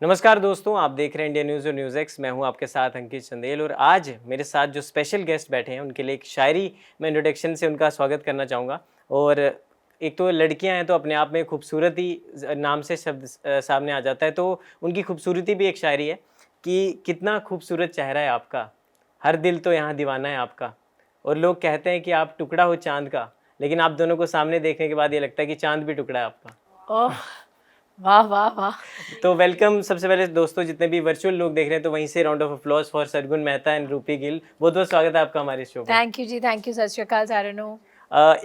नमस्कार दोस्तों, आप देख रहे हैं इंडिया न्यूज़ और न्यूज़ एक्स। मैं हूं आपके साथ अंकित चंदेल और आज मेरे साथ जो स्पेशल गेस्ट बैठे हैं उनके लिए एक शायरी में इंट्रोडक्शन से उनका स्वागत करना चाहूँगा। और एक तो लड़कियां हैं तो अपने आप में खूबसूरत ही नाम से शब्द सामने आ जाता है, तो उनकी खूबसूरती भी एक शायरी है कि कितना खूबसूरत चेहरा है आपका, हर दिल तो यहाँ दीवाना है आपका। और लोग कहते हैं कि आप टुकड़ा हो चाँद का, लेकिन आप दोनों को सामने देखने के बाद ये लगता है कि चाँद भी टुकड़ा है आपका। ओह वाह वाह वाह। तो वेलकम सबसे पहले दोस्तों, जितने भी वर्चुअल लोग देख रहे हैं तो वहीं से round of applause for Sargun Mehta and रूपी गिल। बहुत बहुत स्वागत है आपका हमारे शो में। Thank you ji, thank you. सत श्री अकाल साਰਿਆਂ ਨੂੰ।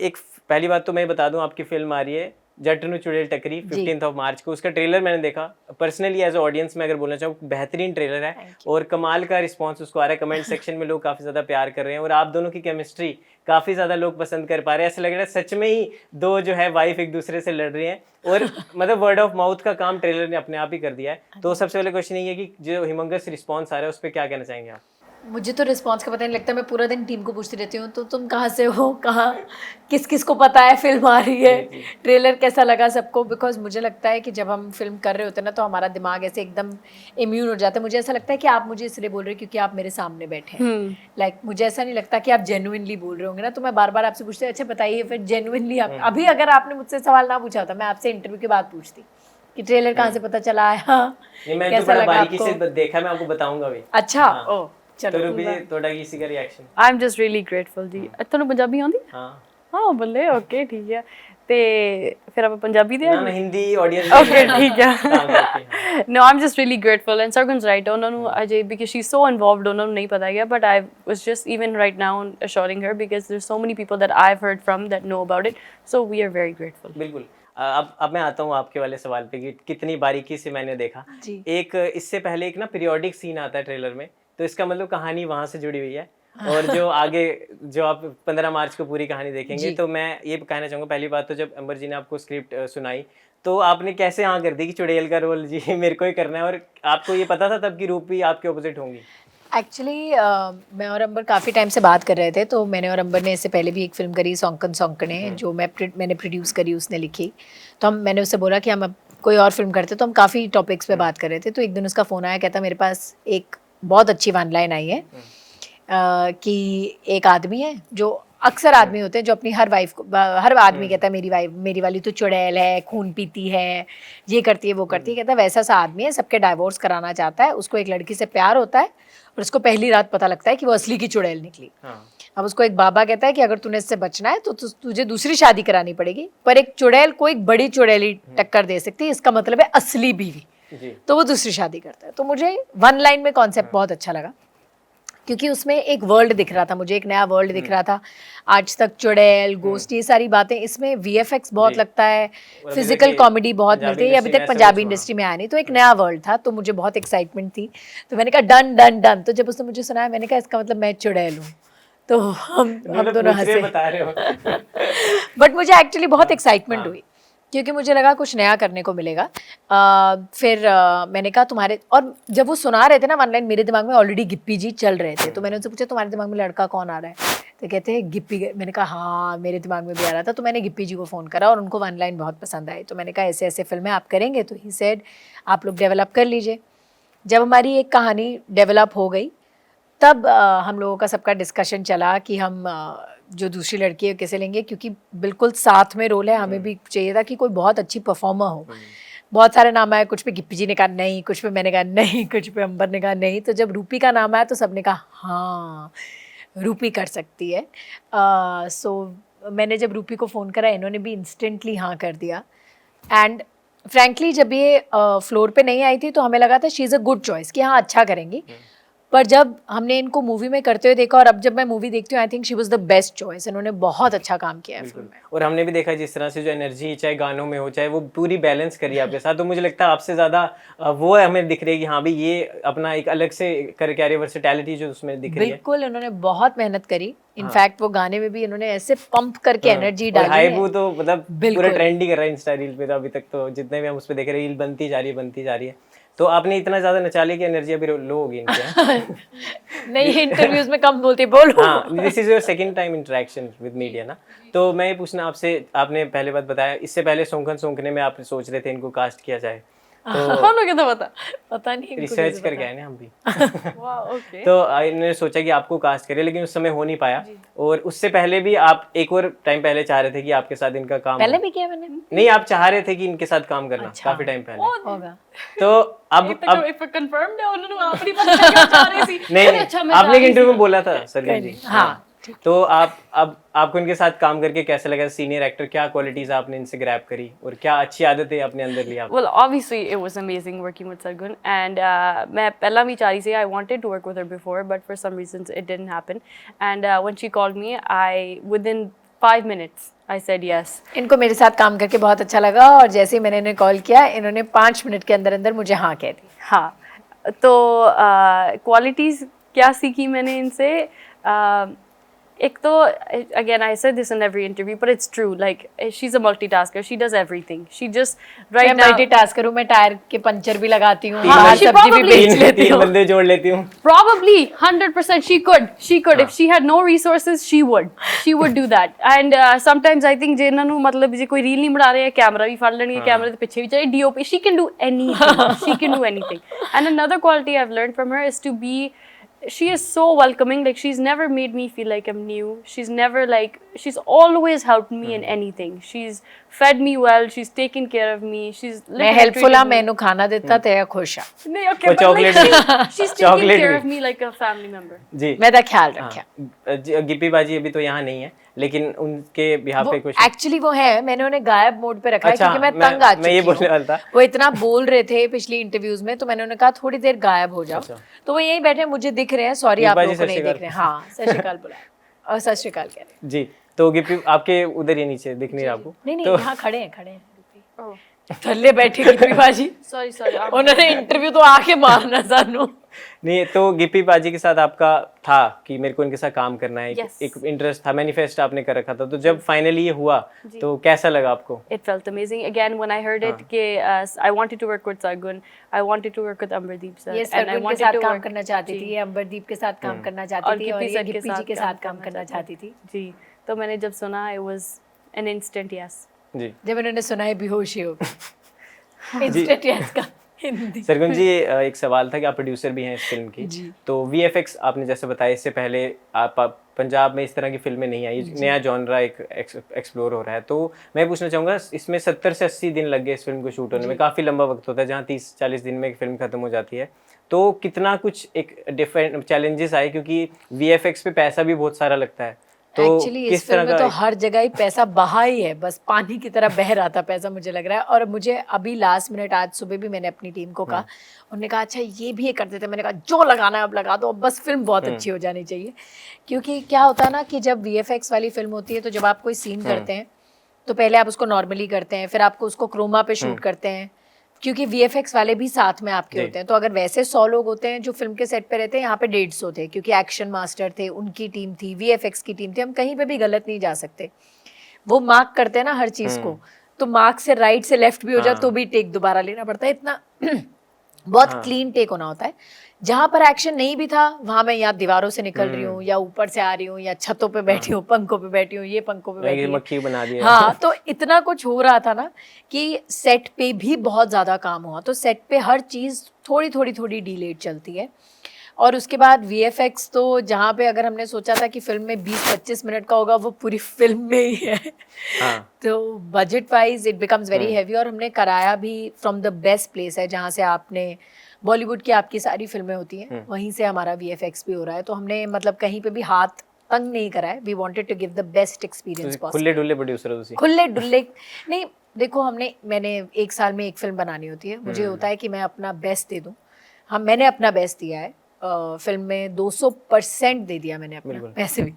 एक पहली बात तो मैं बता दूं, आपकी फिल्म आ रही है जटनू चुड़ैल टकरी 15 ऑफ मार्च को। उसका ट्रेलर मैंने देखा पर्सनली एज ऑडियंस में, अगर बोलना चाहूँ बेहतरीन ट्रेलर है और कमाल का रिस्पांस उसको आ रहा है। कमेंट सेक्शन में लोग काफ़ी ज़्यादा प्यार कर रहे हैं और आप दोनों की केमिस्ट्री काफ़ी ज़्यादा लोग पसंद कर पा रहे हैं। ऐसा लग रहा है सच में ही दो जो है वाइफ एक दूसरे से लड़ रही हैं और मतलब वर्ड ऑफ माउथ का काम ट्रेलर ने अपने आप ही कर दिया है। तो सबसे पहले क्वेश्चन ये है कि जो ह्यूमंगस रिस्पॉन्स आ रहा है उस पर क्या कहना चाहेंगे आप? मुझे तो रिस्पांस का पता नहीं लगता। मैं पूरा दिन टीम को पूछती रहती हूँ तो तुम कहाँ से हो, कहाँ, किस किस को पता है फिल्म आ रही है, ट्रेलर कैसा लगा सबको। बिकॉज मुझे लगता है कि जब हम फिल्म कर रहे होते हैं ना तो हमारा दिमाग ऐसे एकदम इम्यून हो जाता है। मुझे ऐसा लगता है कि आप मुझे इसलिए बोल रहे हो क्योंकि आप मेरे सामने बैठे हैं। लाइक मुझे ऐसा नहीं लगता कि आप जेन्युइनली बोल रहे होंगे ना। तो मैं बार बार आपसे पूछती, अच्छा बताइए फिर जेन्युइनली आप अभी अगर आपने मुझसे सवाल ना पूछा होता मैं आपसे इंटरव्यू के बाद पूछती कि ट्रेलर कहाँ से पता चला आया, कैसा लगा आपको? से देखा, मैं आपको बताऊंगा भी। अच्छा ओ तो रूबी थोड़ा किसी का reaction? I am just really grateful ji. ਤੁਹਾਨੂੰ ਪੰਜਾਬੀ ਆਉਂਦੀ? ਹਾਂ ਬੱਲੇ, ਓਕੇ ਠੀਕ ਹੈ। ਤੇ ਫਿਰ ਆਪਾਂ ਪੰਜਾਬੀ ਦੇ ਨਾ ਹਿੰਦੀ ਆਡੀਅנס ਓਕੇ ਠੀਕ ਹੈ। No I am just really grateful and Sargun's right ਉਹਨਾਂ ਨੂੰ ਅਜੇ because she is so involved ਉਹਨਾਂ ਨੂੰ ਨਹੀਂ ਪਤਾ ਹੈਗਾ but I was just even right now assuring her because there's so many people that I've heard from that know about it, so we are very grateful। बिल्कुल। अब मैं आता हूँ आपके वाले सवाल पे कि कितनी बारीकी से मैंने देखा। एक इससे पहले एक ना पीरियोडिक सीन आता है ट्रेलर में, तो इसका मतलब कहानी वहाँ से जुड़ी हुई है। और जो आगे जो आप 15 मार्च को पूरी कहानी देखेंगे तो मैं ये कहना चाहूँगा, पहली बात तो जब अंबर जी ने आपको स्क्रिप्ट सुनाई तो आपने कैसे हाँ कर दी कि चुड़ैल का रोल जी मेरे को ही करना है, और आपको ये पता था तब कि रूपी आपके ऑपोजिट होंगी? एक्चुअली मैं और अंबर काफ़ी टाइम से बात कर रहे थे। तो मैंने और अंबर ने इससे पहले भी एक फिल्म करी सौंकन सौंकने, जो मैंने प्रोड्यूस करी, उसने लिखी। तो मैंने उससे बोला कि हम अब कोई और फिल्म करते, तो हम काफ़ी टॉपिक्स पे बात कर रहे थे। तो एक दिन उसका फ़ोन आया, कहता मेरे पास एक बहुत अच्छी वन लाइन आई है कि एक आदमी है, जो अक्सर आदमी होते हैं जो अपनी हर आदमी कहता है मेरी वाली तो चुड़ैल है, खून पीती है, ये करती है वो करती है। कहता है वैसा सा आदमी है, सबके डाइवोर्स कराना चाहता है। उसको एक लड़की से प्यार होता है और उसको पहली रात पता लगता है कि वो असली की चुड़ैल निकली। अब उसको एक बाबा कहता है कि अगर तूने इससे बचना है तो तुझे दूसरी शादी करानी पड़ेगी, पर एक चुड़ैल को एक बड़ी चुड़ैल ही टक्कर दे सकती है, इसका मतलब है असली बीवी। तो वो दूसरी शादी करता है। तो मुझे वन लाइन में कॉन्सेप्ट बहुत अच्छा लगा क्योंकि उसमें एक वर्ल्ड दिख रहा था, मुझे एक नया वर्ल्ड दिख रहा था। आज तक चुड़ैल, गोस्ट, ये सारी बातें, इसमें वीएफएक्स बहुत लगता है, फिजिकल कॉमेडी बहुत मिलती है, ये अभी तक पंजाबी इंडस्ट्री में आया नहीं। तो एक नया वर्ल्ड था, तो मुझे बहुत एक्साइटमेंट थी। तो मैंने कहा डन डन डन। तो जब उसने मुझे सुनाया मैंने कहा इसका मतलब मैं चुड़ैल हूँ। तो हम दोनों हंसे बट मुझे एक्चुअली बहुत एक्साइटमेंट हुई क्योंकि मुझे लगा कुछ नया करने को मिलेगा। फिर मैंने कहा तुम्हारे, और जब वो सुना रहे थे ना वन लाइन, मेरे दिमाग में ऑलरेडी गिप्पी जी चल रहे थे। तो मैंने उनसे पूछा तुम्हारे दिमाग में लड़का कौन आ रहा है? तो कहते हैं गिप्पी। मैंने कहा हाँ मेरे दिमाग में भी आ रहा था। तो मैंने गिप्पी जी को फ़ोन करा और उनको वन लाइन बहुत पसंद आई। तो मैंने कहा ऐसे ऐसे फिल्में आप करेंगे? तो ही सेड आप लोग डेवलप कर लीजिए। जब हमारी एक कहानी डेवलप हो गई तब हम लोगों का सबका डिस्कशन चला कि हम जो दूसरी लड़की है कैसे लेंगे, क्योंकि बिल्कुल साथ में रोल है। हमें भी चाहिए था कि कोई बहुत अच्छी परफॉर्मर हो। बहुत सारे नाम आए, कुछ पे गिप्पी जी ने कहा नहीं, कुछ पे मैंने कहा नहीं, कुछ पे अंबर ने कहा नहीं। तो जब रूपी का नाम आया तो सबने कहा हाँ रूपी कर सकती है। सो मैंने जब रूपी को फ़ोन करा, इन्होंने भी इंस्टेंटली हाँ कर दिया। एंड फ्रैंकली जब ये फ्लोर पे नहीं आई थी तो हमें लगा था she is a good choice कि हाँ अच्छा करेंगी। पर जब हमने इनको मूवी में करते हुए देखा और अब जब मैं मूवी देखती हूँ, I think she was the best choice. इन्होंने बहुत अच्छा काम किया है फिल्म में। और हमने भी देखा जिस तरह से जो एनर्जी चाहे गानों में हो चाहे वो पूरी बैलेंस करी आपके साथ। तो मुझे लगता है आपसे ज़्यादा वो हमें दिख रही है कि हाँ भाई ये अपना एक अलग से कैरी वर्सेटैलिटी जो उसमें दिख रही है। बिल्कुल, इन्होंने बहुत मेहनत करी। इनफैक्ट वो गाने में भी इन्होंने ऐसे पंप करके एनर्जी डाली है। हाइबू तो मतलब पूरा ट्रेंड ही कर रहा है इंस्टा रील पे। तो अभी तक तो जितने भी हम उस पर देख रहे हैं रील बनती जा रही है। तो आपने इतना ज्यादा नचा लिया कि एनर्जी अभी लो होगी इनकी। नहीं इंटरव्यूज में कम बोलते, बोलो। हाँ, this is your second time interaction with media ना। तो मैं ये पूछना आपसे, आपने पहले बात बताया इससे पहले सौंकन सौंकने में आप सोच रहे थे इनको कास्ट किया जाए, कौन क्या था पता नहीं इनको रिसर्च कैसे करके पता। आए ना हम भी वाह ओके तो इन्होंने सोचा कि आपको कास्ट करें, लेकिन उस समय हो नहीं पाया। और उससे पहले भी आप एक और टाइम पहले चाह रहे थे कि आपके साथ इनका काम पहले हो। भी किया मैंने। नहीं, आप चाह रहे थे कि इनके साथ काम करना अच्छा। काफी टाइम पहले। होगा। तो अब if confirmed है उन्होंने आप नहीं पता क्या चाह रही थी नहीं अरे अच्छा मैं आपने एक इंटरव्यू में बोला था सरगुन जी। हाँ, तो आप अब आपको इनके साथ काम करके कैसा लगा? सीनियर एक्टर, क्या क्वालिटीज आपने इनसे ग्रैब करी और क्या अच्छी आदतें अपने अंदर ली आप? Well, obviously, it was amazing working with Sargun, and मैं पहला भी चाह रही थी I wanted to work with her before, but for some reasons it didn't happen. And when she called me, within 5 minutes I said yes. इनको मेरे साथ काम करके बहुत अच्छा लगा और जैसे ही मैंने इन्हें कॉल किया इन्होंने 5 मिनट के अंदर अंदर मुझे हाँ कह दी। हाँ, तो क्वालिटीज़ क्या सीखी मैंने इनसे? एक तो again I said this in every interview, but it's true. Like she's a multitasker. She does everything. She just right मैं now. मल्टीटास्कर हूँ, मैं टायर के पंचर भी लगाती हूँ, हाँ, बाहर she सब्जी भी probably- बेच लेती तीन हूँ। बंदे जोड़ लेती हूँ। Probably 100% she could. She could. If she had no resources, she would. She would do that. And sometimes I think ਜਿਨ੍ਹਾਂ ਨੂੰ ਮਤਲਬ ਜੇ ਕੋਈ ਰੀਲ ਨਹੀਂ ਬਣਾ ਰਿਹਾ ਕੈਮਰਾ ਵੀ ਫੜ ਲੈਣੀ ਹੈ ਕੈਮਰੇ ਦੇ ਪਿੱਛੇ ਵੀ ਚਾਹੇ DOP, she can do anything. She can do anything. And another quality I've learned from her is to be she is so welcoming. Like she's never made me feel like I'm new. She's never like she's always helped me in anything. She's fed me well. She's taken care of me. She's मैं literally helpful treated हाँ, me- मैंने खाना देता ते खुश हाँ। नहीं, okay, वो but chocolate like भी- she's taking chocolate care भी। of me like a family member. जी मेरा ख्याल रखा। गिप्पी बाजी अभी तो यहाँ नहीं है, लेकिन उनके बिहाफ पे क्वेश्चन। एक्चुअली वो है, मैंने उन्हें गायब मोड पे रखा है अच्छा, क्योंकि मैं मैं- तंग आ मैं ये चुकी बोलने हूँ। वाला था। वो इतना बोल रहे थे पिछली इंटरव्यूज में, तो मैंने उन्हें कहा थोड़ी देर गायब हो जाओ। अच्छा। तो वो यहीं बैठे मुझे दिख रहे हैं, सॉरी आप गिप्पा जी, लोगों को सत नहीं श्री दिख रहे हैं। हाँ, सत श्री अकाल बुलाया और सत श्री अकाल कह रहे हैं। जी, तो गिप्पी आपके उधर ही नीचे दिख नहीं रहा आपको? नहीं नहीं, तो यहाँ खड़े हैं, खड़े हैं। Oh, थल्ले बैठे गिप्पी बाजी, sorry. उन्होंने इंटरव्यू तो आके मारना सानू। नहीं, तो गिप्पी बाजी के साथ आपका था कि मेरे को इनके साथ काम करना है, Yes. एक इंटरेस्ट था, मैनिफेस्ट आपने कर रखा था। तो जब फाइनली ये हुआ तो कैसा लगा आपको? It felt amazing. Again, when I heard it, कि I wanted to work with Sargun, I wanted to work with Amberdeep sir, ये and I सरगुन के wanted साथ to काम work करना चाहती थी, ये अंबरदीप के साथ काम करना और चाहती थी और गिप्पी ये सर गिप्पी जी के साथ काम करना चाहती थी। जी, तो मैंने जब सुना it was an instant yes. जी जब इन्होंने सुना है बेहोशी हो गई। इंस्टेंट यस का हिंदी। सरगुन जी, एक सवाल था कि आप प्रोड्यूसर भी हैं इस फिल्म की। जी। तो VFX आपने जैसे बताया, इससे पहले आप पंजाब में इस तरह की फिल्में नहीं आई, नया जॉनरा एक एक्सप्लोर हो रहा है। तो मैं पूछना चाहूँगा, इसमें 70 से 80 दिन लग गए इस फिल्म को शूट होने में, काफ़ी लंबा वक्त होता है, जहाँ 30-40 दिन में एक फिल्म खत्म हो जाती है। तो कितना कुछ एक डिफरेंट चैलेंजेस आए, क्योंकि VFX पे पैसा भी बहुत सारा लगता है। तो एक्चुअली इस किस फिल्म तरह में का तो हर जगह ही पैसा बहा ही है, बस पानी की तरह बह रहा था पैसा, मुझे लग रहा है। और मुझे अभी लास्ट मिनट, आज सुबह भी मैंने अपनी टीम को कहा, उन्होंने कहा अच्छा ये भी ये कर देते। मैंने कहा जो लगाना है अब लगा दो, अब बस फिल्म बहुत अच्छी हो जानी चाहिए। क्योंकि क्या होता है ना कि जब VFX वाली फिल्म होती है, तो जब आप कोई सीन करते हैं तो पहले आप उसको नॉर्मली करते हैं, फिर आपको उसको क्रोमा पे शूट करते हैं, क्योंकि VFX वाले भी साथ में आपके होते हैं। तो अगर वैसे 100 लोग होते हैं जो फिल्म के सेट पे रहते हैं, यहाँ पे 150 थे, क्योंकि एक्शन मास्टर थे, उनकी टीम थी, VFX की टीम थी। हम कहीं पे भी गलत नहीं जा सकते। वो मार्क करते हैं ना हर चीज़ को, तो मार्क से राइट से लेफ्ट भी हो जाए तो भी टेक दोबारा लेना पड़ता है। इतना बहुत क्लीन टेक होना होता है। जहाँ पर एक्शन नहीं भी था, वहाँ मैं या दीवारों से निकल रही हूँ, या ऊपर से आ रही हूँ, या छतों पे बैठी हूँ, पंखों पे बैठी हूँ, ये पंखों पे बैठी हूँ, मक्खी बना दिया। हाँ, तो इतना कुछ हो रहा था ना कि सेट पे भी बहुत ज़्यादा काम हुआ। तो सेट पे हर चीज़ थोड़ी डिलेड चलती है। और उसके बाद VFX तो जहाँ पे अगर हमने सोचा था कि फिल्म में 20-25 मिनट का होगा, वो पूरी फिल्म में ही है। हाँ। तो budget wise it becomes very heavy. और हमने कराया भी फ्रॉम द बेस्ट प्लेस है, जहाँ से आपने बॉलीवुड की आपकी सारी फिल्में होती हैं, वहीं से हमारा VFX भी हो रहा है। तो हमने मतलब कहीं पे भी हाथ तंग नहीं करा है। We wanted to give the best experience possible. खुले डुल्ले प्रोड्यूसर हो तुसी। खुले डुल्ले नहीं, देखो मैंने एक साल में एक फिल्म बनानी होती है। मुझे होता है कि मैं अपना बेस्ट दे दूं। मैंने अपना बेस्ट दिया है फिल्म में, 200% दे दिया मैंने अपना, पैसे भी,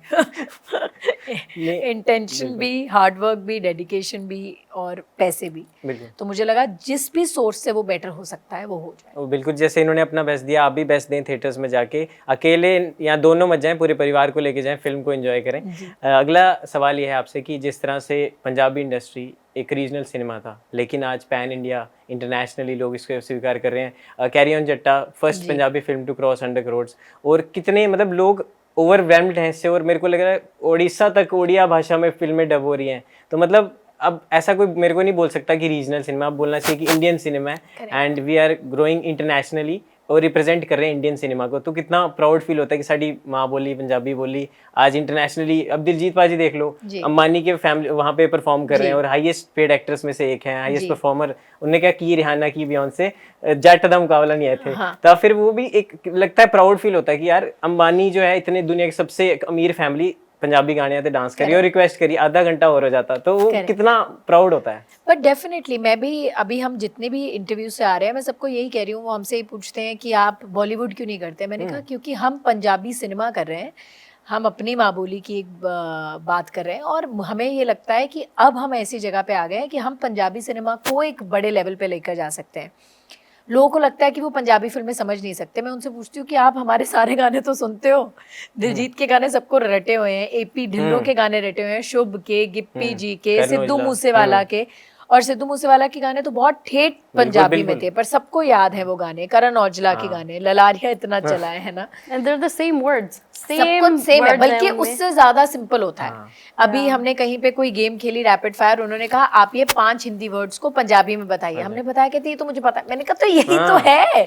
इंटेंशन भी, हार्डवर्क भी, डेडिकेशन भी और पैसे भी। तो मुझे लगा जिस भी सोर्स से वो बेटर हो सकता है वो हो जाए। बिल्कुल, जैसे इन्होंने अपना बेस्ट दिया, आप भी बेस्ट दें थिएटर्स में जाके। अकेले या दोनों मत जाएं, पूरे परिवार को लेके जाएं, फिल्म को एंजॉय करें। अगला सवाल ये है आपसे कि जिस तरह से पंजाबी इंडस्ट्री एक रीजनल सिनेमा था, लेकिन आज पैन इंडिया इंटरनेशनली लोग इसको स्वीकार कर रहे हैं। Carry on Jatta first Punjabi film to cross 100 crore, और कितने मतलब लोग ओवरवेल्म्ड हैं इससे। और मेरे को लग रहा है उड़ीसा तक ओडिया भाषा में फिल्में डब हो रही हैं। तो मतलब अब ऐसा कोई मेरे को नहीं बोल सकता कि रीजनल सिनेमा, अब बोलना चाहिए कि इंडियन सिनेमा है and we are growing internationally और रिप्रेजेंट कर रहे हैं इंडियन सिनेमा को। तो कितना प्राउड फील होता है कि साड़ी माँ बोली पंजाबी बोली आज इंटरनेशनली, अब दिलजीत पाजी देख लो, अंबानी के फैमिली वहाँ पे परफॉर्म कर रहे हैं और हाईएस्ट पेड एक्ट्रेस में से एक है, हाईएस्ट परफॉर्मर। उन्होंने क्या की, रिहाना की, बियॉन्से, जट का मुकाबला नहीं आए थे। तो फिर वो भी एक लगता है प्राउड फील होता है कि यार अंबानी जो है इतने दुनिया की सबसे अमीर फैमिली पंजाबी गाने आते डांस करी और रिक्वेस्ट करी, आधा घंटा और हो जाता, तो वो कितना प्राउड होता है। बट डेफिनेटली मैं भी अभी हम जितने भी इंटरव्यू से आ रहे हैं मैं सबको यही कह रही हूँ, वो हमसे ही पूछते हैं कि आप बॉलीवुड क्यों नहीं करते। मैंने कहा क्योंकि हम पंजाबी सिनेमा कर रहे हैं, हम अपनी माँ बोली की एक बात कर रहे हैं और हमें ये लगता है कि अब हम ऐसी जगह पे आ गए हैं कि हम पंजाबी सिनेमा को एक बड़े लेवल पे लेकर जा सकते हैं। लोगों को लगता है कि वो पंजाबी फिल्में समझ नहीं सकते। मैं उनसे पूछती हूँ कि आप हमारे सारे गाने तो सुनते हो, दिलजीत के गाने सबको रटे हुए हैं, एपी ढिल्लों के गाने रटे हुए हैं, शुभ के, गिप्पी जी के, सिद्धू मूसेवाला के, और सिद्धू मूसेवाला के गाने तो बहुत ठेठ पंजाबी में थे पर सबको याद है वो गाने, करण औजला के गाने, ललारिया इतना चला है ना, and they're the same words, सब कुछ सेम है, बल्कि उससे ज्यादा सिंपल होता है। अभी हमने कहीं पे कोई गेम खेली रैपिड फायर, उन्होंने कहा आप ये 5 हिंदी वर्ड्स को पंजाबी में बताइए, हमने बताया कहती ये तो मुझे पता है, मैंने कहा तो यही तो है।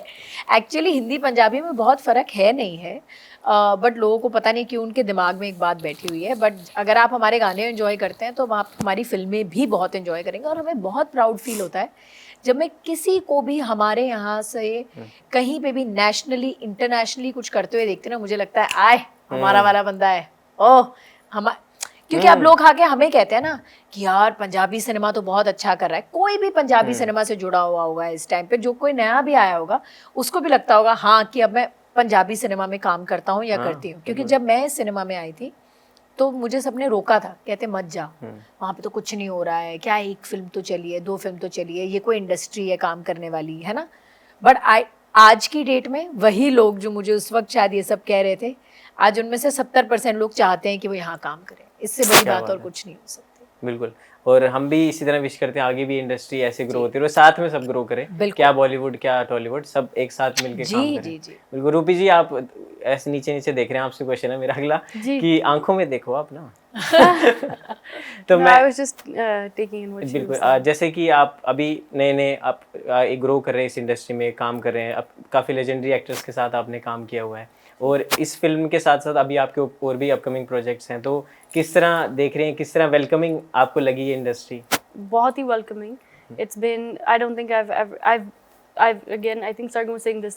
एक्चुअली हिंदी पंजाबी में बहुत फर्क है नहीं है, बट लोगों को पता नहीं क्यों उनके दिमाग में एक बात बैठी हुई है। बट अगर आप हमारे गाने एंजॉय करते हैं तो आप हमारी फिल्में भी बहुत एंजॉय करेंगे और हमें बहुत प्राउड फील होता है जब मैं किसी को भी हमारे यहाँ से कहीं पे भी नेशनली इंटरनेशनली कुछ करते हुए देखते ना, मुझे लगता है आए हमारा वाला बंदा है, ओह हम, क्योंकि अब लोग आके हमें कहते हैं ना कि यार पंजाबी सिनेमा तो बहुत अच्छा कर रहा है। कोई भी पंजाबी सिनेमा से जुड़ा हुआ होगा इस टाइम पे, जो कोई नया भी आया होगा उसको भी लगता होगा हाँ कि अब मैं पंजाबी सिनेमा में काम करता हूँ या करती हूँ। क्योंकि जब मैं इस सिनेमा में आई थी तो मुझे सबने रोका था, कहते मत जा वहाँ पे तो कुछ नहीं हो रहा है, क्या एक फिल्म तो चली है, 2 फिल्म तो चली है, ये कोई इंडस्ट्री है काम करने वाली है ना। बट आज की डेट में वही लोग जो मुझे उस वक्त शायद ये सब कह रहे थे, आज उनमें से 70% लोग चाहते हैं कि वो यहाँ काम करें। इससे बड़ी बात और कुछ नहीं हो सकती। बिल्कुल, और हम भी इसी तरह विश करते हैं आगे भी इंडस्ट्री ऐसे ग्रो होती है और साथ में सब ग्रो करें, क्या बॉलीवुड क्या टॉलीवुड, सब एक साथ मिलके काम करें। बिल्कुल। रूपी जी आप ऐसे नीचे नीचे देख रहे हैं, आपसे क्वेश्चन है मेरा अगला कि आंखों में देखो आप ना तो मैं I was just taking in what she was बिल्कुल, जैसे कि आप अभी नए नए आप ग्रो कर रहे हैं, इस इंडस्ट्री में काम कर रहे हैं, अब काफ़ी लेजेंडरी एक्टर्स के साथ आपने काम किया हुआ है और इस फिल्म के साथ साथ अभी आपके और भी अपकमिंग प्रोजेक्ट्स हैं, तो किस तरह देख रहे हैं, किस तरह वेलकमिंग आपको लगी ये इंडस्ट्री? बहुत ही welcoming. It's been, I don't think I've again, I think Sargon was saying this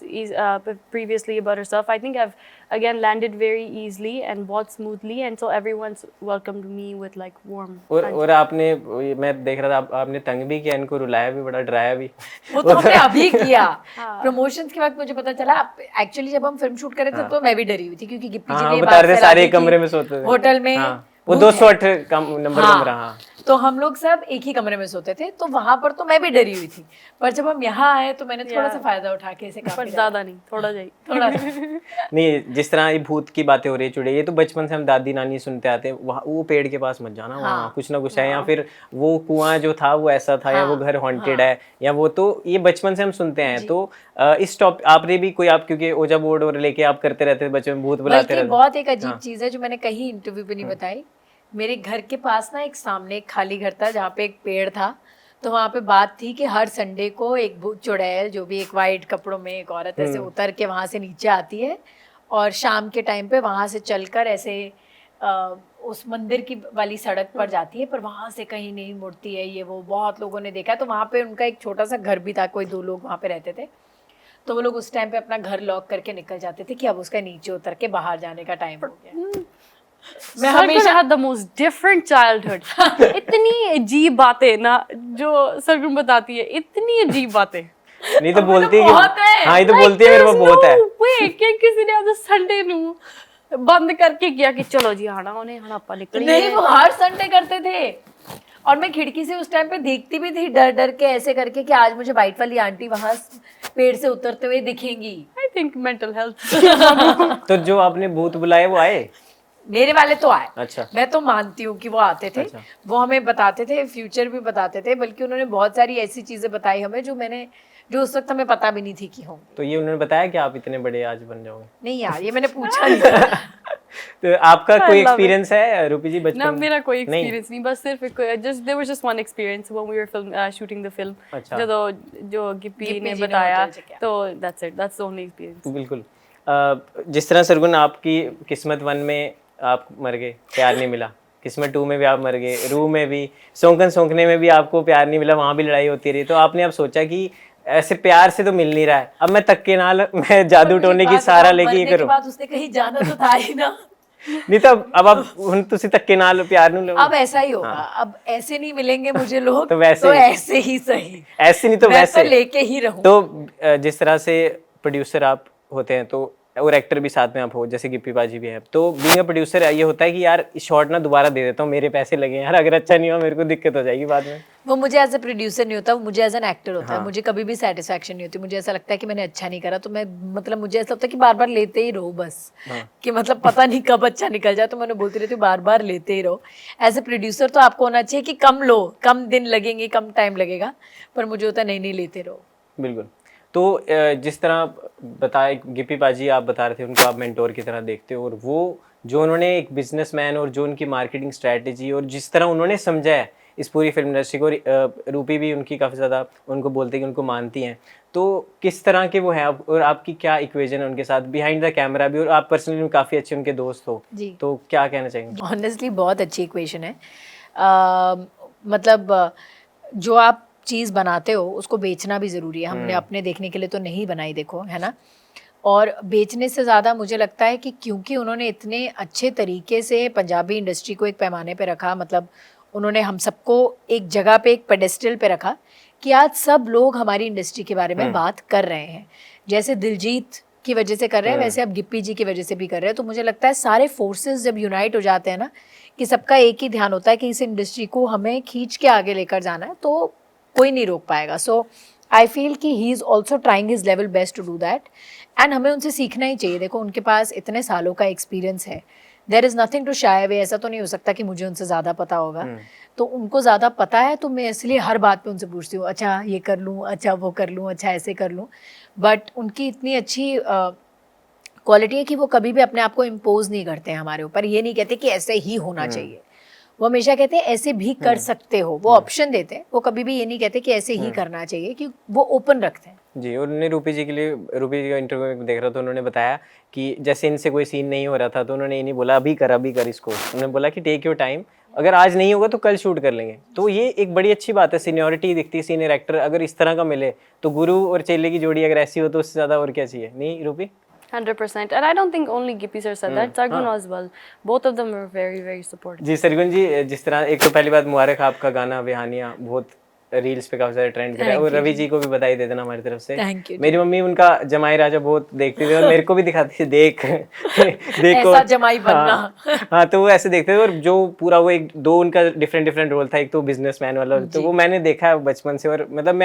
previously about herself. I think I've again landed very easily and बहुत smoothly, and so everyone's welcomed me with like warm. और आपने, मैं देख रहा था आपने तंग भी किया, इनको रुलाया भी, बड़ा डराया भी। वो तो हमने अभी किया प्रमोशंस के वक्त मुझे पता चला। एक्चुअली जब हम फिल्म शूट कर रहे थे तो मैं भी डरी हुई थी क्योंकि गिप्पी जी ने बता रहे सारे कमरे में सोते थे होटल में, वो 208 नंबर कमरा, तो हम लोग सब एक ही कमरे में सोते थे, तो वहां पर तो मैं भी डरी हुई थी। पर जब हम यहाँ आए तो मैंने थोड़ा सा फायदा उठा के इसे पर ज्यादा नहीं, थोड़ा नहीं, जिस तरह ये भूत की बातें हो रही है चुड़े, ये तो बचपन से हम दादी नानी सुनते आते हैं, वहाँ वो पेड़ के पास मत जाना, वहाँ कुछ ना कुछ है, या फिर वो कुआं जो था वो ऐसा था, या वो घर हॉन्टेड है, या वो, तो ये बचपन से हम सुनते हैं। तो इस टॉपिक आपने भी कोई, आप क्योंकि ओजा बोर्ड और लेके आप करते रहते थे, बचपन भूत बुलाते रहते। बहुत एक अजीब चीज है जो मैंने कहीं इंटरव्यू पे नहीं बताई। मेरे घर के पास ना एक सामने एक खाली घर था जहाँ पे एक पेड़ था, तो वहाँ पे बात थी कि हर संडे को एक भूत चुड़ैल जो भी एक वाइट कपड़ों में एक औरत ऐसे उतर के वहाँ से नीचे आती है और शाम के टाइम पे वहाँ से चलकर ऐसे उस मंदिर की वाली सड़क पर जाती है, पर वहाँ से कहीं नहीं मुड़ती है। ये वो बहुत लोगों ने देखा। तो वहाँ पे उनका एक छोटा सा घर भी था, कोई 2 लोग वहाँ पे रहते थे, तो वो लोग उस टाइम पे अपना घर लॉक करके निकल जाते थे कि अब उसका नीचे उतर के बाहर जाने का टाइम हो गया। मैं हमेशा had the most different childhood. इतनी अजीब बातें ना जो सरगुन बताती है, इतनी अजीब बातें। नहीं तो बोलती है, हाँ ये तो बोलती है, मेरे को बहुत है। वे क्या किसी ने आज संडे नू बंद करके किया कि चलो जी आना उन्हें आना अपन निकली। नहीं, वो हर संडे करते थे और मैं खिड़की से उस टाइम पे देखती भी थी डर डर के ऐसे करके कि आज मुझे वाइट वाली आंटी वहां पेड़ से उतरते हुए दिखेंगी। I think mental health। तो जो आपने भूत बुलाए वो आए? मेरे वाले तो आए। अच्छा। मैं तो मानती हूँ कि वो आते थे। अच्छा। वो हमें बताते थे, फ्यूचर भी बताते थे, बल्कि उन्होंने बहुत सारी ऐसी चीजें बताई हमें जो उस वक्त हमें पता भी नहीं थी कि होंगी। तो ये उन्होंने बताया कि आप इतने बड़े आज बन जाओगे? नहीं यार, ये मैंने पूछा नहीं। तो आपका I कोई love it. एक्सपीरियंस है रूपी जी बचपन ना में? मेरा कोई नहीं? एक्सपीरियंस नहीं, बस सिर्फ just there was just one experience when we were shooting the film. अच्छा। जो गिप्पी गिप्पी ने जी ने बताया, होटल से किया। तो that's the only experience. बिल्कुल। जिस तरह सरगुन आपकी किस्मत 1 में आप मर गए, प्यार नहीं मिला, किस्मत 2 में भी आप मर गए, रू में भी, सौंकन सौंकने में भी आपको प्यार नहीं मिला, वहाँ भी लड़ाई होती रही, तो आपने अब सोचा कि ऐसे प्यार से तो मिल नहीं रहा है, अब मैं तक्के नाल मैं जादू टोने की सहारा लेके ये करूँ। बाद उसने कहीं जाना तो था ही ना। नहीं तो अब आप हुन तुसी धक्के नाल प्यार नहीं लो। अब ऐसा ही होगा, अब ऐसे नहीं मिलेंगे मुझे लोग, तो वैसे तो ऐसे ही सही, ऐसे नहीं तो मैं वैसे तो लेके ही रहूं। तो जिस तरह से प्रोड्यूसर आप होते हैं तो और एक्टर भी साथ में आप हो, जैसे गिप्पी पाजी भी है, तो बीइंग अ प्रोड्यूसर ये होता है कि यार शॉट ना दोबारा दे देता हूँ, मेरे पैसे लगे यार, अगर अच्छा नहीं हुआ मेरे को दिक्कत हो जाएगी बाद में। वो मुझे एज ए प्रोड्यूसर नहीं होता, वो मुझे एज एन एक्टर होता है। हाँ। मुझे कभी भी सेटिस्फेक्शन नहीं होती, मुझे ऐसा लगता है कि मैंने अच्छा नहीं करा, तो मैं मतलब मुझे ऐसा होता है कि बार बार लेते ही रहो बस, कि मतलब पता नहीं कब अच्छा निकल जाए, तो मैंने बोलती रहती हूँ बार बार लेते ही रहो। एज ए प्रोड्यूसर तो आपको होना चाहिए कि कम लो, कम दिन लगेंगे, कम टाइम लगेगा, पर मुझे होता है नहीं लेते रहो। बिल्कुल। तो जिस तरह बताया गिप्पी पाजी, आप बता रहे थे उनको आप मेंटोर की तरह देखते हो, और वो जो उन्होंने एक बिजनेसमैन और जो उनकी मार्केटिंग स्ट्रैटेजी और जिस तरह उन्होंने समझा है इस पूरी फिल्म इंडस्ट्री को, रूपी भी उनकी काफ़ी ज़्यादा उनको बोलते हैं कि उनको मानती हैं, तो किस तरह के वो हैं और आपकी क्या इक्वेशन है उनके साथ बिहाइंड द कैमरा भी, और आप पर्सनली काफ़ी अच्छे उनके दोस्त हो, जी। तो क्या कहना चाहेंगे? ऑनेस्टली बहुत अच्छी इक्वेशन है। मतलब जो आप चीज़ बनाते हो उसको बेचना भी ज़रूरी है। हमने अपने देखने के लिए तो नहीं बनाई, देखो, है ना। और बेचने से ज़्यादा मुझे लगता है कि क्योंकि उन्होंने इतने अच्छे तरीके से पंजाबी इंडस्ट्री को एक पैमाने पे रखा, मतलब उन्होंने हम सबको एक जगह पे, एक पेडेस्टल पे रखा, कि आज सब लोग हमारी इंडस्ट्री के बारे में बात कर रहे हैं। जैसे दिलजीत की वजह से कर रहे हैं, वैसे अब गिप्पी जी की वजह से भी कर रहे हैं। तो मुझे लगता है सारे फोर्सेस जब यूनाइट हो जाते हैं ना, कि सबका एक ही ध्यान होता है कि इस इंडस्ट्री को हमें खींच के आगे लेकर जाना है, तो कोई नहीं रोक पाएगा। सो आई फील कि he is also trying his level best to do that, and हमें उनसे सीखना ही चाहिए। देखो, उनके पास इतने सालों का एक्सपीरियंस है, there is nothing to shy away. ऐसा तो नहीं हो सकता कि मुझे उनसे ज़्यादा पता होगा, तो उनको ज़्यादा पता है, तो मैं इसलिए हर बात पे उनसे पूछती हूँ, अच्छा ये कर लूँ, अच्छा वो कर लूँ, अच्छा ऐसे कर लूँ। बट उनकी इतनी अच्छी क्वालिटी है कि वो कभी भी अपने आप को इम्पोज नहीं करते हैं हमारे ऊपर। ये नहीं कहते कि ऐसे ही होना चाहिए, वो हमेशा कहते हैं ऐसे भी कर सकते हो, वो ऑप्शन देते हैं। वो कभी भी ये नहीं कहते कि ऐसे ही करना चाहिए, कि वो ओपन रखते हैं। जी, और उन्होंने रूपी जी के लिए, रूपी जी का इंटरव्यू में देख रहा था, उन्होंने बताया कि जैसे इनसे कोई सीन नहीं हो रहा था तो उन्होंने ये नहीं बोला अभी कर इसको, उन्होंने बोला कि टेक योर टाइम, अगर आज नहीं होगा तो कल शूट कर लेंगे। तो ये एक बड़ी अच्छी बात है, सीनियरिटी दिखती है सीनियर एक्टर अगर इस तरह का मिले, तो गुरु और चेले की जोड़ी अगर ऐसी हो तो उससे ज़्यादा और क्या चाहिए, नहीं रूपी? 100%, and I don't think only Gippy sir said that. Sargun as well. Both of them were very, very supportive. जी सरगुन जी, जिस तरह एक तो पहली बात मुबारक, आपका गाना बेहानिया बहुत रील्स पे काफी सारे ट्रेंड कर रहा है, और रवि जी को भी बधाई दे देना हमारी तरफ से। Thank you। मेरी मम्मी उनका जमाई राजा बहुत देखती थी और मेरे को भी दिखाती थी, देख देखो ऐसा जमाई बनना। हाँ, तो वो ऐसे देखते थे, और जो पूरा वो एक दो उनका डिफरेंट रोल था, एक तो बिजनेसमैन वाला, तो वो मैंने देखा है बचपन से, और मतलब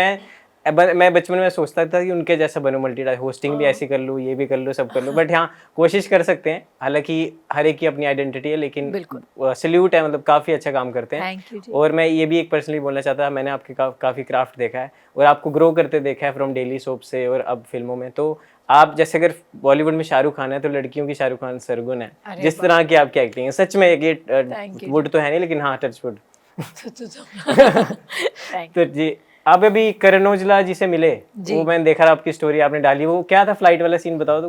मैं बचपन में सोचता था कि उनके जैसा बनूं, मल्टीटास्क, होस्टिंग भी ऐसी कर लूँ, ये भी कर लूँ, सब कर लूँ, बट हाँ कोशिश कर सकते हैं। हालांकि हर एक की अपनी आइडेंटिटी है, लेकिन सैल्यूट है, मतलब काफ़ी अच्छा काम करते हैं। Thank you जी। और मैं ये भी एक पर्सनली बोलना चाहता, मैंने आपके काफ़ी क्राफ्ट देखा है और आपको ग्रो करते देखा है, फ्रॉम डेली सोप से और अब फिल्मों में। तो आप जैसे अगर बॉलीवुड में शाहरुख खान है तो लड़कियों की शाहरुख खान सरगुन है, जिस तरह की आपकी एक्टिंग है, सच में ये वुड तो है नहीं, लेकिन हाँ टच वुड। तो जी, आप अभी करण औजला जी से मिले, वो मैंने देखा आपकी स्टोरी आपने डाली, वो क्या था फ्लाइट वाला सीन, बताओ तो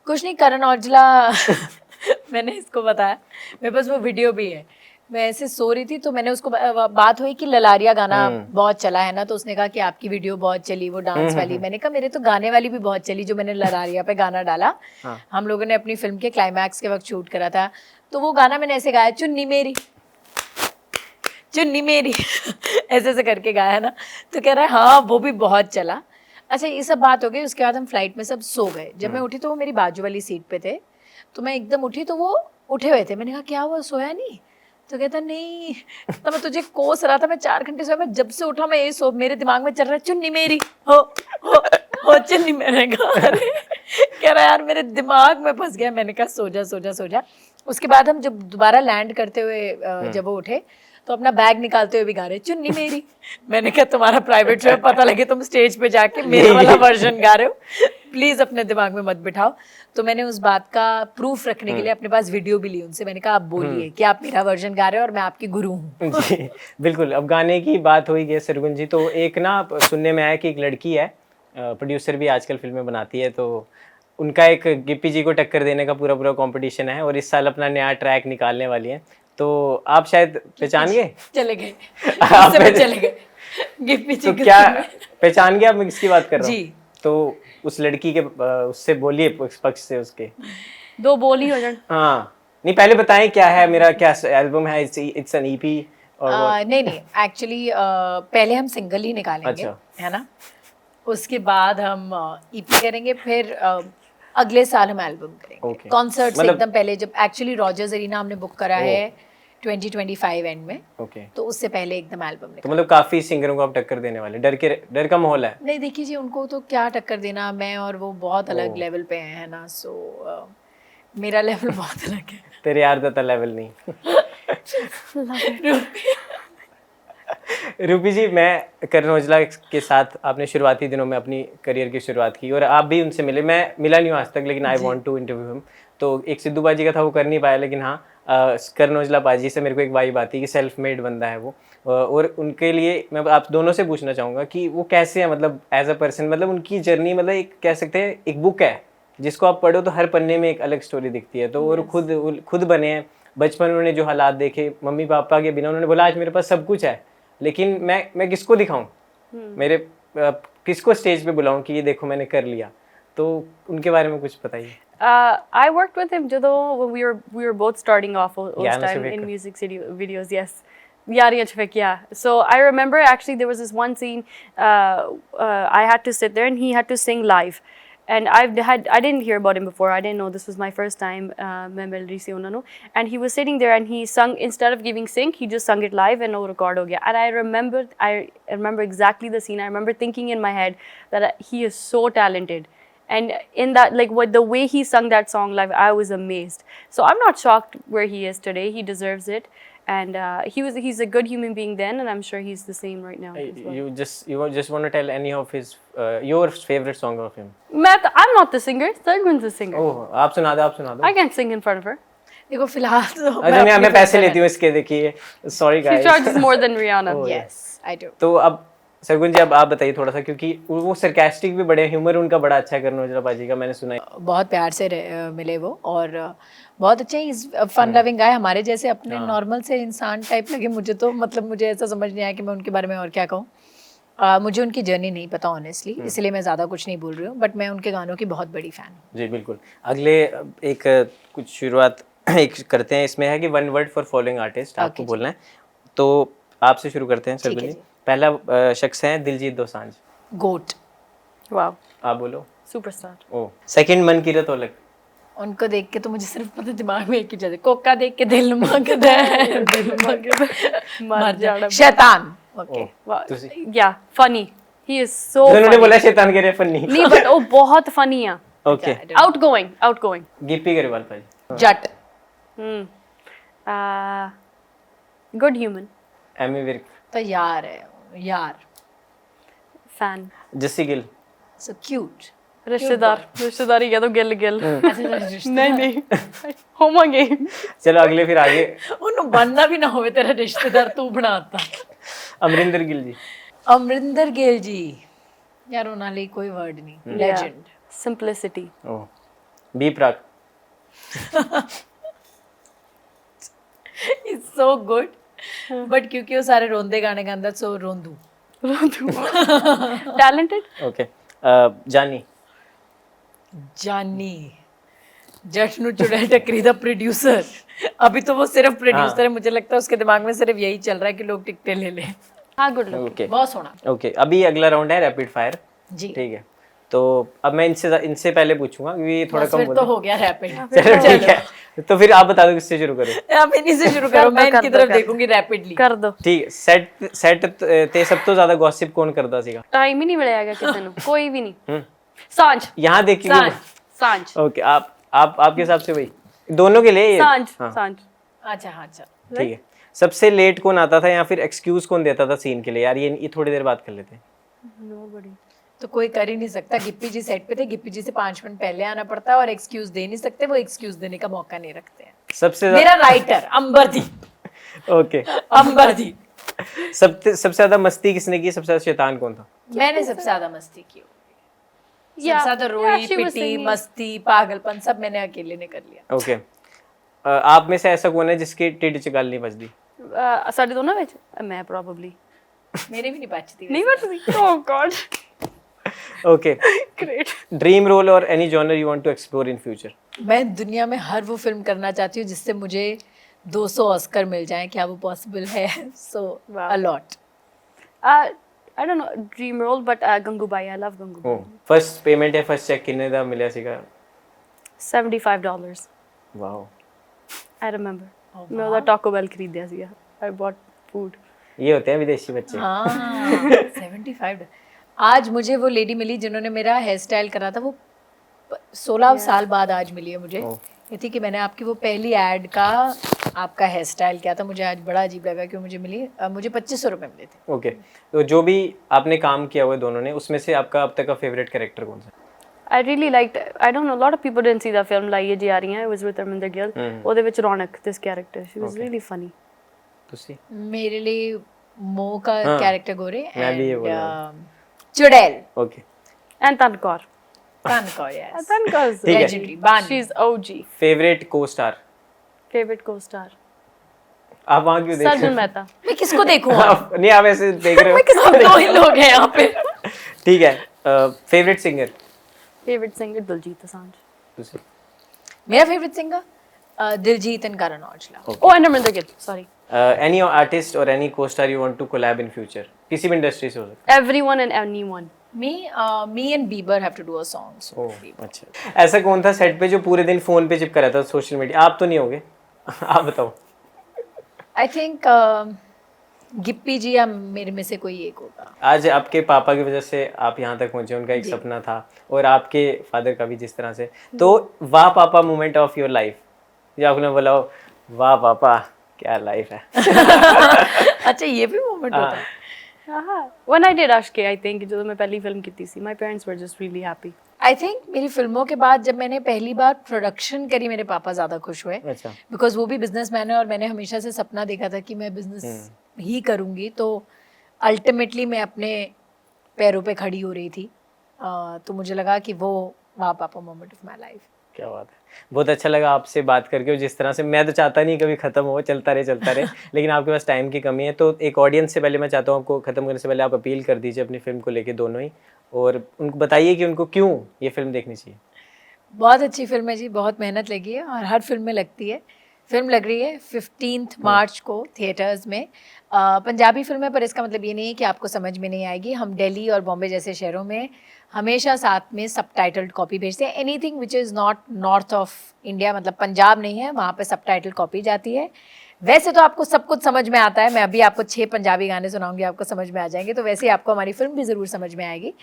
कुछ नहीं, करण औजला मैंने इसको बताया, मेरे पास वो वीडियो भी है। मैं ऐसे सो रही थी तो मैंने उसको बात हुई कि ललारिया गाना बहुत चला है ना, तो उसने कहा कि आपकी वीडियो बहुत चली, वो डांस वाली। मैंने कहा मेरे तो गाने वाली भी बहुत चली, जो मैंने ललारिया पे गाना डाला। हम लोगों ने अपनी फिल्म के क्लाइमैक्स के वक्त शूट करा था, तो वो गाना मैंने ऐसे गाया, चुन्नी मेरी चुन्नी मेरी ऐसे ऐसे करके गाया ना, तो कह रहा है हाँ वो भी बहुत चला। अच्छा, ये सब बात हो गई। उसके बाद हम फ्लाइट में सब सो गए। जब मैं उठी तो वो मेरी बाजू वाली सीट पे थे, तो मैं एकदम उठी तो वो उठे हुए थे। मैंने कहा क्या हुआ, सोया नहीं? तो कहता नहीं, तो मैं तुझे कोस रहा था, मैं 4 घंटे सोया, मैं जब से उठा मैं ये मेरे दिमाग में चल रहा है चुन्नी मेरी हो चुन्नी। मैंने कहा अरे, कह रहा यार मेरे दिमाग में फंस गया। मैंने कहा सो जा सो जा सो जा। उसके बाद हम जब दोबारा लैंड करते हुए जब वो उठे तो अपना बैग निकालते हुए भी गा रहे चुन्नी मेरी। मैंने कहा तुम्हारा प्राइवेट शो है, पता लगे तुम स्टेज पे जाके मेरा वाला वर्जन गा रहे हो। प्लीज अपने दिमाग में मत बिठाओ। तो मैंने उस बात का प्रूफ रखने के लिए अपने पास वीडियो भी ली उनसे। मैंने कहा आप बोलिए कि आप मेरा वर्जन गा रहे हो और मैं आपकी गुरु हूँ। जी बिल्कुल। अब गाने की बात हो ही गई सरगुन जी, तो एक ना सुनने में आया कि एक लड़की है, प्रोड्यूसर भी आजकल फिल्में बनाती है, तो उनका एक गिप्पी जी को टक्कर देने का पूरा पूरा कंपटीशन है और इस साल अपना नया ट्रैक निकालने वाली है। तो आप शायद पहचान गए? चले गए आप उससे में चले गए गिप्पी जी तो के क्या सामने। पहचान गए आप? मैं किसकी बात कर रहा हूँ? जी। तो उस लड़की के उससे बोलिए, पक्ष से उसके। 2 बोल ही हो जान। हाँ नहीं, पहले बताएं क्या है, मेरा क्या एल्बम है, इट्स एन ईपी और what? नहीं नहीं, एक्चुअली पहले हम सिंगल ही निकालेंगे, अच्छा। है ना। उसके बाद हम ईपी करेंगे, फिर अगले साल हम एल्बम करेंगे। Okay. कॉन्सर्ट्स मतलब- एकदम पहले, जब एक्चुअली रॉजर्स एरिना हमने बुक करा है 2025 एंड में, ओके। तो उससे पहले एकदम एल्बम तो निकाल। मतलब काफी सिंगरों को आप टक्कर देने वाले, डर का माहौल है? नहीं देखिए जी, उनको तो क्या टक्कर देना, मैं और वो बहुत अलग लेवल पे हैं, है ना। सो मेरा लेवल बहुत अलग है। तेरे यार दाता लेवल नहीं। रूपी जी, मैं करण औजला के साथ आपने शुरुआती दिनों में अपनी करियर की शुरुआत की और आप भी उनसे मिले। मैं मिला नहीं हूँ आज तक, लेकिन I want to interview him. तो एक सिद्धू बाजी का था, वो कर नहीं पाया, लेकिन हाँ करण औजला बाजी से मेरे को एक वाइब आती है कि सेल्फ मेड बंदा है वो। और उनके लिए मैं आप दोनों से पूछना चाहूँगा कि वो कैसे है, मतलब एज अ पर्सन, मतलब उनकी जर्नी, मतलब एक कह सकते हैं एक बुक है जिसको आप पढ़ो तो हर पन्ने में एक अलग स्टोरी दिखती है। तो और खुद बने हैं, बचपन में उन्होंने जो हालात देखे, मम्मी पापा के बिना, उन्होंने बोला आज मेरे पास सब कुछ है, लेकिन मैं किसको दिखाऊं, मेरे किसको स्टेज पे बुलाऊं कि ये देखो मैंने कर लिया। तो उनके बारे में कुछ बताइए। I worked with him ਜਦੋਂ when we were both starting off all Yana time Shafik. in music videos. Yes, Yari Shafik. Yeah. So I remember actually there was this one scene. I had to sit there and he had to sing live. And I didn't hear about him before. I didn't know, this was my first time. मैं मिल रही थी उन्होंने, and he was sitting there and he sung, instead of giving sync, he just sung it live and वो record हो गया. And I remember exactly the scene. I remember thinking in my head that he is so talented. And in that, like, what the way he sung that song live, I was amazed. So I'm not shocked where he is today. He deserves it, and he's a good human being then, and I'm sure he's the same right now as well. You just want to tell any of his your favorite song of him? I'm not the singer. Sargun's the singer. ओह, आप सुना दो। I can't sing in front of her. देखो फिलहाल तो अच्छा, मैं पैसे लेती हूँ इसके, देखिए। Sorry She guys. charges more than Rihanna. Oh, yeah. Yes I do. तो अब सरगुन जी, अब आप बताइए थोड़ा सा, क्योंकि वो सरकास्टिक भी बड़े, ह्यूमर उनका बड़ा अच्छा है करण औजला बाजी का, मैंने सुना है। बहुत प्यार से मिले वो, और बहुत अच्छे हैं, फन लविंग गाय, हमारे जैसे अपने नॉर्मल से इंसान टाइप लगे मुझे तो। मतलब मुझे ऐसा समझ नहीं आया कि मैं उनके बारे में और क्या कहूँ। मुझे उनकी जर्नी नहीं पता ऑनेस्टली, इसलिए मैं ज़्यादा कुछ नहीं बोल रही हूँ, बट मैं उनके गानों की बहुत बड़ी फ़ैन हूँ। जी बिल्कुल। अगले एक कुछ शुरुआत एक करते हैं, इसमें है कि one word for following artist आपको बोलना है। तो आपसे शुरू करते हैं सरगुन जी। पहला शख्स है दिलजीत दोसांझ। गोट। Wow. आप बोलो। Superstar. ओ सेकंड मनकीरत औलख। उनको देख के तो मुझे सिर्फ पता, दिमाग में एक ही चीज़ है, कोका देख के दिल मांगदा है, दिल मांगदा है, मर जा। शैतान। ओके। Wow. तुसी? Yeah, funny. He is so उन्होंने funny. बोला शैतान कह रहे फनी। नहीं, but वो बहुत funny है. ओके। Outgoing. गिप्पी गरेवाल भाई। जट। Good human. एमी विर्क। तो यार है, यार। Fan. Jassi Gill. So cute. रिश्तेदारी कह दो, गिल. नहीं होवांगे. चलो अगले फिर आगे। ਉਹਨੂੰ बनना भी ना होवे तेरा रिश्तेदार, तू बनाता। अमरिंदर गिल जी। अमरिंदर गिल जी, यार ਉਹਨਾਂ ਲਈ ਕੋਈ वर्ड नहीं, legend. Simplicity. Oh, B Praak. It's so good, but क्योंकि वो सारे रोंदे गाने गांदा, सो रोंदू। Talented. ओके। जानी। जानी जट नु चुड़ैल टकरी दा प्रोड्यूसर। अभी तो वो सिर्फ प्रोड्यूसर है, मुझे लगता है उसके दिमाग में सिर्फ यही चल रहा है कि लोग टिकटें ले लें। हाँ, good luck. ओके बहुत सोना। ओके। अभी अगला राउंड है रैपिड फायर। जी। ठीक है, तो अब मैं इनसे पहले पूछूंगा क्योंकि ये थोड़ा बस कम फिर बोल तो हो गया रैपिड। चलो ठीक है, तो फिर आप बता दो किससे शुरू करूं। आप इन्हीं से शुरू करो, मैं इनकी तरफ देखूंगी रैपिडली। कर दो। ठीक है। सेट ते सब तो ज्यादा गॉसिप कौन करता सीगा? टाइम ही नहीं मिलेगा किसी ਨੂੰ, कोई भी नहीं. सांझ. यहाँ देखिए। सांझ. ओके, आपके हिसाब से वही दोनों के लिए सांझ. हाँ सांझ. अच्छा हाँ चल। ठीक है। सबसे लेट कौन आता था या फिर एक्सक्यूज कौन देता था सीन के लिए, यार ये थोड़ी देर बात कर लेते हैं? Nobody. तो कोई कर ही नहीं सकता। गिप्पी जी सेट पे थे, गिप्पी जी से 5 मिनट पहले आना पड़ता और एक्सक्यूज दे नहीं सकते, वो एक्सक्यूज देने का मौका नहीं रखते हैं। सबसे मेरा राइटर अंबरदीप। ओके, अंबरदीप। सबसे ज्यादा मस्ती किसने की, सबसे ज्यादा शैतान कौन था? मैंने सबसे ज्यादा मस्ती की होगी। Yeah, सबसे ज्यादा रोई, yeah, she was pity, singing. मस्ती, पागलपन सब मैंने अकेले ने कर लिया। ओके, आप में से ऐसा कौन है जिसकी टिड चगाल नहीं बजदी? ਸਾਡੇ ਦੋਨਾਂ ਵਿੱਚ ਮੈਂ probably मेरे भी नहीं बचती। नहीं बचती। Oh God. Okay, Great. Dream role और any genre you want to explore in future? मैं दुनिया में हर वो फिल्म करना चाहती हूँ जिससे मुझे 200 ऑस्कर मिल जाएं। क्या वो पॉसिबल है? So a lot. I don't know dream role but Gangubai, I love Gangubai. First payment या फर्स्ट चेक कितने ਦਾ ਮਿਲਿਆ ਸੀਗਾ? $75. Wow, I remember. मैं ਉਹਦਾ Taco Bell खरीदਿਆ ਸੀਗਾ। I bought food. ये होते हैं विदेशी बच्चे। हाँ 75। आज मुझे वो लेडी मिली जिन्होंने मेरा हेयर स्टाइल करा था, वो 16 साल बाद आज मिली है मुझे। ये थी कि मैंने आपकी वो पहली एड का आपका हेयर स्टाइल किया था। मुझे आज बड़ा अजीब लगा कि वो मुझे मिली। मुझे 2500 रुपये मिले थे। ओके, तो जो भी आपने काम किया हुआ है दोनों ने, उसमें से आपका अब तक का फेवरेट कैरेक्टर कौन सा? I really liked, I don't know, a lot of people didn't see the film ਲਾਈਏ ਜੀ ਆ ਰਹੀਆਂ। It was with Arminder Gill. ਉਹਦੇ ਵਿੱਚ ਰੌਣਕ, this character, she was really funny. ਤੁਸੀਂ? मेरे लिए मो का कैरेक्टर गोरे मैं भी ये बोल रहा एंड चुड़ैल okay, And Tankor. कानकौर, yes. Tankor's ठीक है। Legendary, बानी। She's OG. फेवरेट को स्टार? Favorite co-star. आप वहाँ क्यों देख रहे Sargun हो? Mehta. मैं किसको देखूं? नहीं, आप ऐसे देख रहे हो। दो ही लोग हैं यहाँ पे। ठीक है, favourite singer? Favorite singer Diljit Dosanjh. ਤੁਸੀਂ? मेरा favourite singer Diljit and Karan Aujla. Oh, and Arminder Gill. Sorry. Any artist और any costar you want to collab in future? किसी भी इंडस्ट्री से हो सकता Everyone and anyone. Me and Bieber have to do a song. So है। ओह अच्छा, ऐसा कौन था सेट पे जो पूरे दिन फोन पे चिपका रहता था सोशल मीडिया? आप तो नहीं होगे? आप बताओ। I think गिप्पी जी या मेरे में से कोई एक होगा। आज आपके पापा की वजह से आप यहाँ तक पहुंचे, उनका एक सपना था, और आपके फादर का भी जिस तरह से, तो वाह पापा मोमेंट ऑफ योर लाइफ, जो आपने बोला हो वाह पापा क्या लाइफ है? अच्छा, ये भी मोमेंट होता है। When I did Ashke, I think ਜਦੋਂ मैं पहली फिल्म की थी, my parents were just really happy. I think मेरी फिल्मों के बाद जब मैंने पहली बार प्रोडक्शन करी, मेरे पापा ज़्यादा खुश हुए। अच्छा, बिकॉज वो भी बिजनेसमैन है और मैंने हमेशा से सपना देखा था कि मैं बिजनेस ही करूँगी। तो अल्टीमेटली मैं अपने पैरों पे खड़ी हो रही थी। तो मुझे लगा कि वो वाह पापा मोमेंट ऑफ माई लाइफ। क्या बात है, बहुत अच्छा लगा आपसे बात करके। और जिस तरह से, मैं तो चाहता नहीं कभी ख़त्म हो, चलता रहे लेकिन आपके पास टाइम की कमी है, तो एक ऑडियंस से पहले मैं चाहता हूँ आपको ख़त्म करने से पहले आप अपील कर दीजिए अपनी फिल्म को लेके दोनों ही, और उनको बताइए कि उनको क्यों ये फिल्म देखनी चाहिए। बहुत अच्छी फिल्म है जी, बहुत मेहनत लगी है और हर फिल्म में लगती है। फिल्म लग रही है 15 मार्च को थिएटर्स में। पंजाबी फिल्म है, पर इसका मतलब ये नहीं है कि आपको समझ में नहीं आएगी। हम दिल्ली और बॉम्बे जैसे शहरों में हमेशा साथ में सबटाइटल्ड कॉपी भेजते हैं। Anything which is not north of India, मतलब पंजाब नहीं है, वहाँ पे सबटाइटल्ड कॉपी जाती है। वैसे तो आपको सब कुछ समझ में आता है, मैं अभी आपको 6 पंजाबी गाने सुनाऊंगी, आपको समझ में आ जाएंगे, तो वैसे ही आपको हमारी फिल्म भी ज़रूर समझ में आएगी।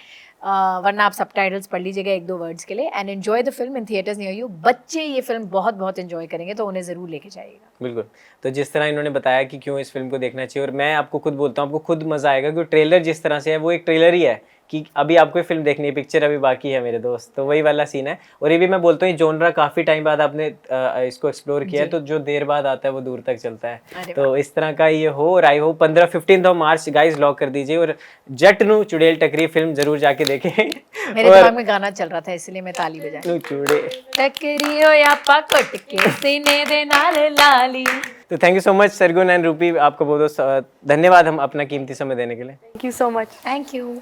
वरना आप सबटाइटल्स पढ़ लीजिएगा 1-2 वर्ड्स के लिए। And enjoy the film in theatres near you. बच्चे ये फिल्म बहुत बहुत एंजॉय करेंगे, तो उन्हें ज़रूर लेके जाइएगा। बिल्कुल, तो जिस तरह इन्होंने बताया कि क्यों इस फिल्म को देखना चाहिए, और मैं आपको खुद बोलता हूँ आपको खुद मज़ा आएगा, क्योंकि ट्रेलर जिस तरह से है वो एक ट्रेलर ही है कि अभी आपको ये फिल्म देखनी है, पिक्चर अभी बाकी है मेरे दोस्त, तो वही वाला सीन है। और ये भी मैं बोलता हूँ जॉनरा काफ़ी टाइम बाद आपने इसको एक्सप्लोर किया है, तो जो देर बाद आता है वो दूर तक चलता है। तो इस तरह का ये हो, और I hope 15 March guys lock कर दीजिए, और जट नू चुड़ैल टकरी फिल्म जरूर जाके देखें। मेरे दिमाग में गाना चल रहा था इसलिए मैं ताली बजाई। नू चुड़े टकरी हो या पकट के सीने दे नाल लाली। तो thank you so much Sargun and रूपी, आपको बहुत बहुत धन्यवाद हम अपना कीमती समय देने के लिए। Thank you so much. Thank you.